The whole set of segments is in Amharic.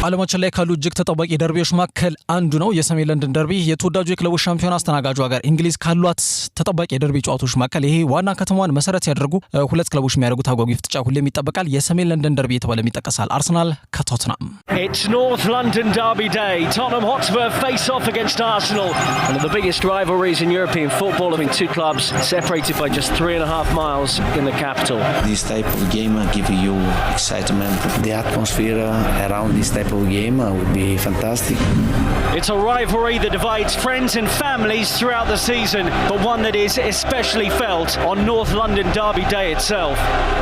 ዓለማችን ላይ ካሉ እጅግ ተጠባቂ ደርቢዎች መካከል አንዱ ነው የሰሜን ለንደን ደርቢ። የተወዳጁ የክለቦች ሻምፒዮን አስተናጋጁ ሀገር እንግሊዝ ካሏት ተጠባቂ የደርቢ ጨዋታዎች መካከል ይሄ ዋና ከተማዋን መሰረት ያደርጉ ሁለት ክለቦች የሚያደርጉት አጓጊ ፍጥጫ ሁሌም ይጠበቃል። የሰሜን ለንደን ደርቢ የተባለም ይጠቀሳል። አርሰናል ከቶትናም It's North London Derby Day. Tottenham Hotspur face off against Arsenal. One of the biggest rivalries in European football, between two clubs separated by just 3.5 miles in the capital. This type of game give you excitement. The atmosphere around this type of game would be fantastic. It's a rivalry that divides friends and families throughout the season, but one that is especially felt on North London Derby Day itself.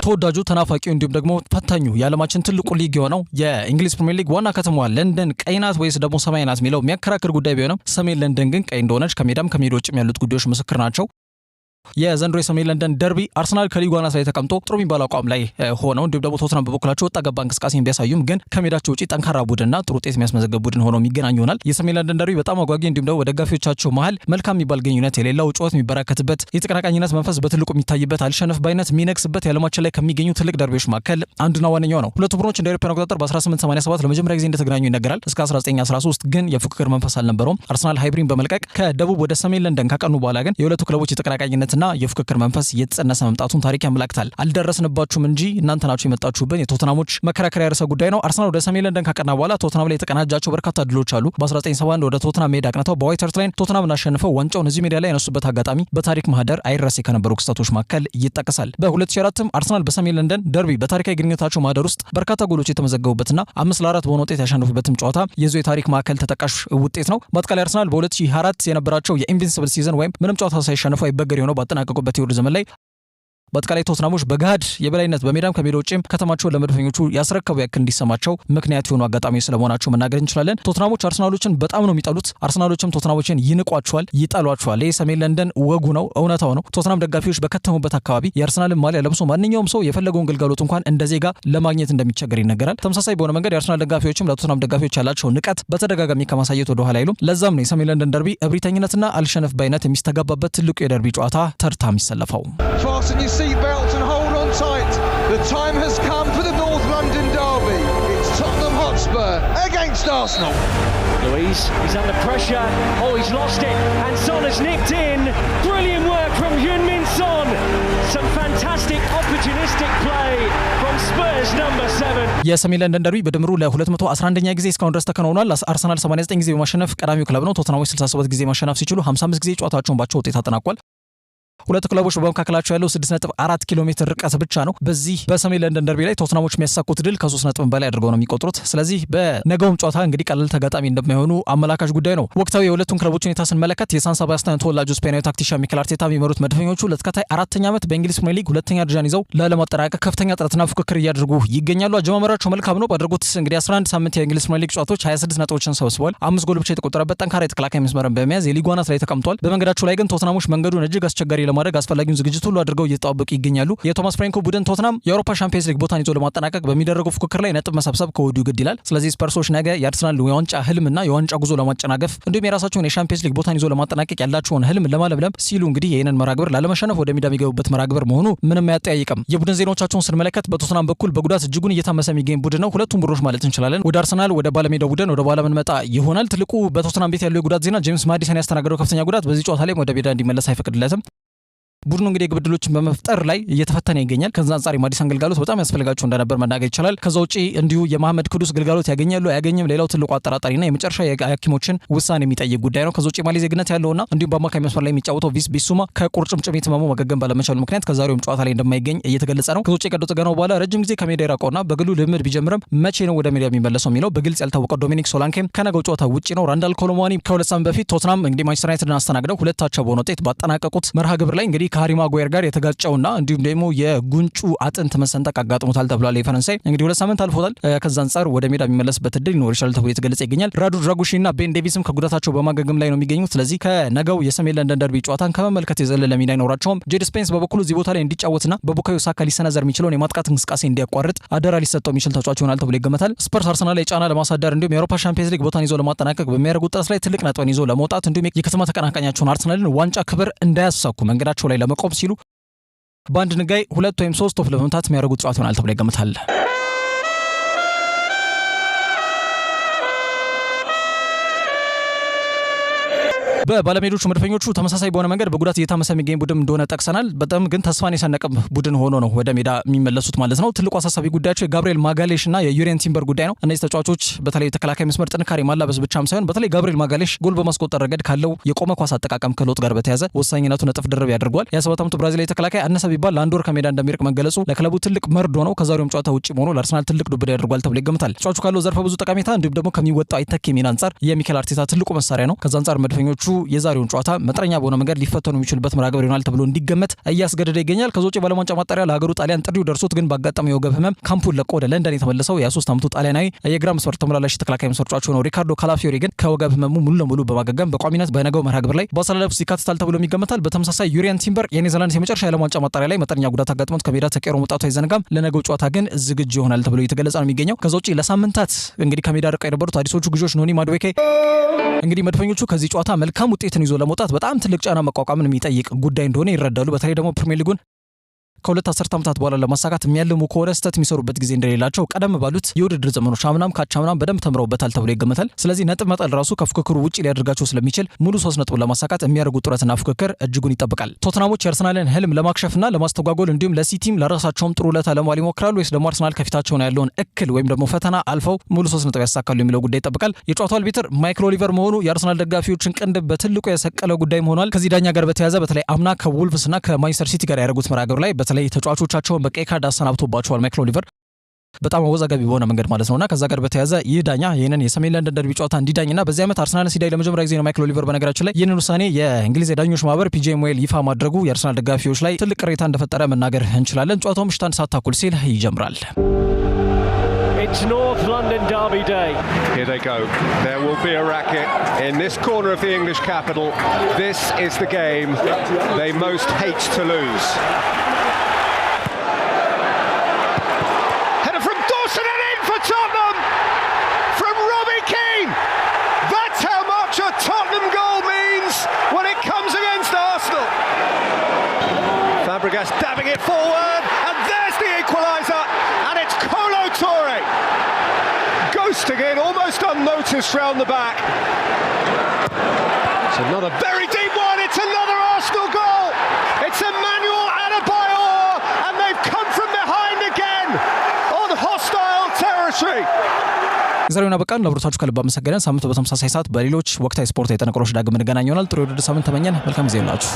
ተወዳጁ ተናፋቂው እንዲሁም ደግሞ ፈታኙ የዓለማችን ትልቁ ሊግ የሆነው የእንግሊዝ ፕሪሚየር ሊግ ዋና ከተማዋ ለንደን ቀይ ናት ወይስ ደግሞ ሰማያዊ ናት የሚለው የሚያከራክር ጉዳይ ቢሆንም ሰሜን ለንደን ግን ቀይ እንደሆነች ከሜዳም ከሜዳ ውጭም ያሉት ጉዳዮች ምስክር ናቸው። የዘንድሮ የሰሜን ለንደን ደርቢ አርሰናል ከሊጉ አናት ላይ ተቀምጦ ጥሩ የሚባል አቋም ላይ ሆነው እንዲሁም ደግሞ ቶትናም በበኩላቸው ወጣ ገባ እንቅስቃሴን ቢያሳዩም ግን ከሜዳቸው ውጪ ጠንካራ ቡድንና ጥሩ ውጤት የሚያስመዘግብ ቡድን ሆኖ የሚገናኙ ይሆናል። የሰሜን ለንደን ደርቢ በጣም አጓጊ እንዲሁም ደግሞ ደጋፊዎቻቸው መሀል መልካም የሚባል ግንኙነት የሌለው ጨዋታ የሚበረከትበት የተቀናቃኝነት መንፈስ በትልቁ የሚታይበት አልሸነፍ ባይነት የሚነግስበት የዓለማችን ላይ ከሚገኙ ትልቅ ደርቢዎች መካከል አንዱና ዋነኛው ነው። ሁለቱ ቡድኖች እንደ አውሮፓውያን አቆጣጠር በ1887 ለመጀመሪያ ጊዜ እንደተገናኙ ይነገራል። እስከ 1913 ግን የፉክክር መንፈስ አልነበረውም። አርሰናል ሃይብሪን በመልቀቅ ከደቡብ ወደ ሰሜን ለንደን ካቀኑ በኋላ ግን የሁለቱ ክለቦች የተቀናቃኝነትና የፉክክር መንፈስ እየተጸነሰ መምጣቱን ታሪክ ያመላክታል። አልደረስንባችሁም እንጂ እናንተ ናችሁ የመጣችሁብን የቶትናሞች መከራከሪያ ርዕሰ ጉዳይ ነው። አርሰናል ወደ ሰሜን ለንደን ካቀና በኋላ ቶትናም ላይ የተቀናጃቸው በርካታ ድሎች አሉ። በ1971 ወደ ቶትናም ሜዳ አቅንተው በዋይት ሃርት ላይን ቶትናምን አሸንፈው ዋንጫውን እዚህ ሜዳ ላይ ያነሱበት አጋጣሚ በታሪክ ማህደር አይረሴ ከነበሩ ክስተቶች መካከል ይጠቀሳል። በ2004 አርሰናል በሰሜን ለንደን ደርቢ በታሪካዊ ግንኙነታቸው ማህደር ውስጥ በርካታ ጎሎች የተመዘገቡበትና 5-4 በሆነ ውጤት ያሸነፉበትም ጨዋታ የዚህ የታሪክ ማዕከል ተጠቃሽ ውጤት ነው። በአጠቃላይ አርሰናል በ2004 የነበራቸው የኢንቪንሲብል ሲዝን ወይም ምንም ጨዋታ ሳይሸነፉ አይበገር የሆነው ባጠናቀቁበት የውድድር ዘመን ላይ በአጠቃላይ ቶትናሞች በጋድ የበላይነት በሜዳም ከሜዳ ውጭም ከተማቸውን ለመድፈኞቹ ያስረከቡ ያክል እንዲሰማቸው ምክንያት የሆኑ አጋጣሚዎች ስለመሆናቸው መናገር እንችላለን። ቶትናሞች አርሰናሎችን በጣም ነው የሚጠሉት። አርሰናሎችም ቶትናሞችን ይንቋቸዋል፣ ይጠሏቸዋል። ይህ ሰሜን ለንደን ወጉ ነው፣ እውነታው ነው። ቶትናም ደጋፊዎች በከተሙበት አካባቢ የአርሰናልን ማሊያ ለብሶ ማንኛውም ሰው የፈለገውን ግልጋሎት እንኳን እንደ ዜጋ ለማግኘት እንደሚቸገር ይነገራል። ተመሳሳይ በሆነ መንገድ የአርሰናል ደጋፊዎችም ለቶትናም ደጋፊዎች ያላቸው ንቀት በተደጋጋሚ ከማሳየት ወደ ኋላ አይሉም። ለዛም ነው የሰሜን ለንደን ደርቢ እብሪተኝነትና አልሸነፍ ባይነት የሚስተጋባበት ትልቁ የደርቢ ጨዋታ ተርታ የሚሰለፈው። Seatbelt and hold on tight. The time has come for the North London Derby. It's Tottenham Hotspur against Arsenal. Luiz, he's under pressure. Oh, he's lost it. And Son has nipped in. Brilliant work from Heung-min Son. Some fantastic opportunistic play from Spurs number 7. የሰሜን ለንደን ደርቢ በድምሩ ለ211ኛ ጊዜ እስካሁን ድረስ ተከናውኗል። አርሰናል 89 ጊዜ በማሸነፍ ቀዳሚው ክለብ ነው። ቶትናሞች 67 ጊዜ ማሸነፍ ሲችሉ 55 ጊዜ ጨዋታቸውን ባቸው ውጤት አጠናቋል። ሁለት ክለቦች በመካከላቸው ያለው 6.4 ኪሎ ሜትር ርቀት ብቻ ነው። በዚህ በሰሜን ለንደን ደርቢ ላይ ቶትናሞች የሚያሳኩት ድል ከ3 ነጥብ በላይ አድርገው ነው የሚቆጥሩት። ስለዚህ በነገውም ጨዋታ እንግዲህ ቀላል ተጋጣሚ እንደማይሆኑ አመላካች ጉዳይ ነው። ወቅታዊ የሁለቱን ክለቦች ሁኔታ ስንመለከት የሳን ሴባስቲያን ተወላጁ ስፔናዊ ታክቲሻን ሚኬል አርቴታ የሚመሩት መድፈኞቹ ለተከታይ 4ኛ ዓመት በእንግሊዝ ፕሪሚየር ሊግ ሁለተኛ ደረጃን ይዘው ለማጠናቀቅ ከፍተኛ ጥረትና ፉክክር እያደረጉ ይገኛሉ። አጀማመራቸው መልካም ነው። ባደረጉት እንግዲህ 11 ሳምንት የእንግሊዝ ፕሪሚየር ሊግ ጨዋታዎች 26 ነጥቦችን ሰብስበዋል። 5 ጎል ብቻ የተቆጠረበት ጠንካራ የተከላካይ መስመርን በመያዝ የሊጉ አናት ላይ ተቀምጧል። በመንገዳቸው ላይ ግን ቶትናሞች መንገዱን እጅግ አስቸጋሪ ለማድረግ አስፈላጊውን ዝግጅት ሁሉ አድርገው እየተጣበቁ ይገኛሉ። የቶማስ ፍራንኮ ቡድን ቶትናም የአውሮፓ ሻምፒዮንስ ሊግ ቦታን ይዞ ለማጠናቀቅ በሚደረገው ፉክክር ላይ ነጥብ መሰብሰብ ከወዲሁ ግድ ይላል። ስለዚህ ስፐርሶች ነገ የአርሰናል የዋንጫ ህልምና የዋንጫ ጉዞ ለማጨናገፍ እንዲሁም የራሳቸውን የሻምፒዮንስ ሊግ ቦታን ይዞ ለማጠናቀቅ ያላቸውን ህልም ለማለምለም ሲሉ እንግዲህ ይህንን መራግብር ላለመሸነፍ ወደ ሜዳ የሚገቡበት መራግብር መሆኑ ምንም አያጠያይቅም። የቡድን ዜናዎቻቸውን ስንመለከት በቶትናም በኩል በጉዳት እጅጉን እየታመሰ የሚገኝ ቡድን ነው። ሁለቱም ቡድኖች ማለት እንችላለን። ወደ አርሰናል ወደ ባለሜዳው ቡድን ወደ በኋላ ምንመጣ ይሆናል። ትልቁ በቶትናም ቤት ያለው የጉዳት ዜና ጄምስ ማዲሰን ያስተናገደው ከፍተኛ ጉዳት በዚህ ጨዋታ ላይ ወደ ሜዳ እንዲመለስ አይፈቅድለትም። ቡድኑ እንግዲህ የግብ ዕድሎችን በመፍጠር ላይ እየተፈተነ ይገኛል። ከዛ አንጻር የማዲሰን ግልጋሎት በጣም ያስፈልጋቸው እንደነበር መናገር ይቻላል። ከዛ ውጪ እንዲሁ የመሐመድ ኩዱስ ግልጋሎት ያገኛሉ አያገኝም ሌላው ትልቁ አጠራጣሪና የመጨረሻ የሐኪሞችን ውሳኔ የሚጠይቅ ጉዳይ ነው። ከዛ ውጪ ማሊ ዜግነት ያለውና እንዲሁም በአማካይ መስመር ላይ የሚጫወተው ቪስ ቢሱማ ከቁርጭምጭሚት ህመሙ ማገገም ባለመቻሉ ምክንያት ከዛሬውም ጨዋታ ላይ እንደማይገኝ እየተገለጸ ነው። ከዛ ውጪ ቀዶ ጥገናው በኋላ ረጅም ጊዜ ከሜዳ የራቀውና በግሉ ልምድ ቢጀምርም መቼ ነው ወደ ሜዳ የሚመለሰው የሚለው በግልጽ ያልታወቀው ዶሚኒክ ሶላንኬም ከነገው ጨዋታ ውጪ ነው። ራንዳል ኮሎሙዋኒ ከሁለት ሳምንት በፊት ቶትናም እንግዲህ ማንቸስተር ዩናይትድን አስተናግደው 2-0 በሆነ ውጤት ባጠናቀቁት መርሃ ግብር ላይ እንግዲህ ከሃሪ ማጓየር ጋር የተጋጨውና እንዲሁም ደግሞ የጉንጩ አጥንት መሰንጠቅ አጋጥሞታል ተብሏል። የፈረንሳይ እንግዲህ 2 ሳምንት አልፎታል። ከዛ አንጻር ወደ ሜዳ የሚመለስበት እድል ይኖር ይችላል ተብሎ የተገለጸ ይገኛል። ራዱ ድራጉሺና ቤን ዴቪስም ከጉዳታቸው በማገገም ላይ ነው የሚገኙት። ስለዚህ ከነገው የሰሜን ለንደን ደርቢ ጨዋታን ከመመልከት የዘለለ ሚና አይኖራቸውም። ጄድ ስፔንስ በበኩሉ እዚህ ቦታ ላይ እንዲጫወትና በቡካዮ ሳካ ሊሰነዘር የሚችለውን የማጥቃት እንቅስቃሴ እንዲያቋርጥ አደራ ሊሰጠው የሚችል ተጫዋች ይሆናል ተብሎ ይገመታል። ስፐርስ አርሰናል ላይ ጫና ለማሳደር እንዲሁም የአውሮፓ ሻምፒዮንስ ሊግ ቦታን ይዞ ለማጠናቀቅ በሚያደርጉት ጥረት ላይ ትልቅ ነጥብን ይዞ ለመውጣት እንዲሁም የከተማ ተቀናቃኛቸውን አርሰናልን ዋንጫ ክብር እንዳያሳኩ መንገዳቸው ላይ ለመቆም ሲሉ በአንድ ንጋይ 2 ወይም 3 ቶፕ ለመምታት የሚያደርጉት ጨዋታ ይሆናል ተብሎ ይገመታል። በባለሜዶቹ መድፈኞቹ ተመሳሳይ በሆነ መንገድ በጉዳት እየታመሰ የሚገኝ ቡድን እንደሆነ ጠቅሰናል። በጣም ግን ተስፋን የሰነቀም ቡድን ሆኖ ነው ወደ ሜዳ የሚመለሱት ማለት ነው። ትልቁ አሳሳቢ ጉዳያቸው የጋብሪኤል ማጋሌሽ እና የዩሬን ቲምበር ጉዳይ ነው። እነዚህ ተጫዋቾች በተለይ ተከላካይ መስመር ጥንካሬ ማላበስ ብቻም ሳይሆን በተለይ ጋብሪኤል ማጋሌሽ ጎል በማስቆጠር ረገድ ካለው የቆመ ኳስ አጠቃቀም ክህሎት ጋር በተያያዘ ወሳኝነቱን እጥፍ ድርብ ያደርገዋል። የ27 ዓመቱ ብራዚላዊ ተከላካይ አነሰ ቢባል ለአንድ ወር ከሜዳ እንደሚርቅ መገለጹ ለክለቡ ትልቅ መርዶ ነው። ከዛሬውም ጨዋታ ውጪ መሆኑ ለአርሰናል ትልቅ ዱብዳ ያደርጓል ተብሎ ይገምታል። ተጫዋቹ ካለው ዘርፈ ብዙ ጠቀሜታ እንዲሁም ደግሞ ከሚወጣው አይተክ ሚና አንጻር የሚኬል አርቴታ ትልቁ መሳሪያ ነው። ከዛ አንጻር መድፈኞቹ የዛሬውን ጨዋታ መጠነኛ በሆነ መንገድ ሊፈተኑ የሚችሉበት ምዕራፍ ይሆናል ተብሎ እንዲገመት እያስገደደ ይገኛል። ከዛ ውጪ ባለዋንጫ ማጣሪያ ለሀገሩ ጣሊያን ጥሪው ደርሶት ግን ባጋጠመው የወገብ ህመም ካምፑን ለቆ ወደ ለንደን የተመለሰው የ23 ዓመቱ ጣሊያናዊ የግራ መስመር ተመላላሽ ተከላካይ መስመር ተጫዋች ሆነው ሪካርዶ ካላፊዮሪ ግን ከወገብ ህመሙ ሙሉ ለሙሉ በማገገም በቋሚነት በነገው መርሃ ግብር ላይ በአሰላለፍ ውስጥ ይካተታል ተብሎ ይገመታል። በተመሳሳይ ዩሪያን ቲምበር የኔዘርላንድስ የመጨረሻ የዓለም ዋንጫ ማጣሪያ ላይ መጠነኛ ጉዳት አጋጥሞት ከሜዳ ተቀይሮ መውጣቱ አይዘነጋም። ለነገው ጨዋታ ግን ዝግጁ ይሆናል ተብሎ እየተገለጸ ነው የሚገኘው። ከዛ ውጪ ለሳምንታት እንግዲህ ከሜዳ ርቀው የነበሩት አዲሶቹ ግዦች ኖኒ ማድዌኬ እንግዲህ መድፈኞቹ ከዚህ ጨዋታ መልካም ውጤትን ይዞ ለመውጣት በጣም ትልቅ ጫና መቋቋምን የሚጠይቅ ጉዳይ እንደሆነ ይረዳሉ። በተለይ ደግሞ ፕሪሚየር ሊጉን ከሁለት አስርት ዓመታት በኋላ ለማሳካት የሚያልሙ ከሆነ ስህተት የሚሰሩበት ጊዜ እንደሌላቸው ቀደም ባሉት የውድድር ዘመኖች አምናም ካቻምናም በደንብ ተምረውበታል ተብሎ ይገመታል። ስለዚህ ነጥብ መጣል ራሱ ከፉክክሩ ውጪ ሊያደርጋቸው ስለሚችል ሙሉ 3 ነጥብ ለማሳካት የሚያደርጉት ጥረትና ፉክክር እጅጉን ይጠብቃል። ቶተናሞች የአርሰናልን ህልም ለማክሸፍና ለማስተጓጎል እንዲሁም ለሲቲም ለራሳቸውም ጥሩ ውለታ ለመዋል ይሞክራሉ ወይስ ደግሞ አርሰናል ከፊታቸው ነው ያለውን እክል ወይም ደግሞ ፈተና አልፈው ሙሉ 3 ነጥብ ያሳካሉ የሚለው ጉዳይ ይጠብቃል። የጨዋታው አልቢትር ማይክል ኦሊቨር መሆኑ የአርሰናል ደጋፊዎችን ቅንድብ በትልቁ የሰቀለው ጉዳይ ሆኗል። ከዚህ ዳኛ ጋር በተያያዘ በተለይ አምና ከወልቭስ እና ከማንቸስተር ሲቲ ጋር ያደረጉት መርሃ ግብር ላይ በተለይ ተጫዋቾቻቸው በቀይ ካርድ አሰናብቶባቸዋል ማይክል ኦሊቨር በጣም አወዛጋቢ በሆነ መንገድ ማለት ነውና ከዛ ጋር በተያያዘ ይህ ዳኛ ይህንን የሰሜን ለንደን ደርቢ ጨዋታ እንዲዳኝና በዚህ ዓመት አርሰናልን ሲዳኝ ለመጀመሪያ ጊዜ ነው ማይክል ኦሊቨር። በነገራችን ላይ ይህንን ውሳኔ የእንግሊዝ የዳኞች ማህበር ፒጂኤምኤል ይፋ ማድረጉ የአርሰናል ደጋፊዎች ላይ ትልቅ ቅሬታ እንደፈጠረ መናገር እንችላለን። ጨዋታው ምሽት 1 ሰዓት ተኩል ሲል ይጀምራል። It's North London Derby Day. Here they go. There will be a racket in this corner of the English capital. This is the game they most hate to lose. Header from Dawson and in for Tottenham from Robbie Keane. That's how much a Tottenham goal means when it comes against Arsenal. Fabregas dabbing it forward and there's the equaliser and it's Kolo Touré. Ghosting in almost unnoticed round the back. It's another very deep one. It's another Arsenal goal. It's Emmanuel Adebayor and they've come from behind again on hostile territory. ዛሬውን አበቃን። ለብሩታችሁ ከልብ አመሰግነን። ሳምንት በተመሳሳይ ሰዓት በሌሎች ወቅታዊ ስፖርታዊ ጥንቅሮች ዳግም እንገናኝ ይሆናል። ጥሩ የውድድር ሳምንት ተመኘን። መልካም ጊዜ ይሁንላችሁ።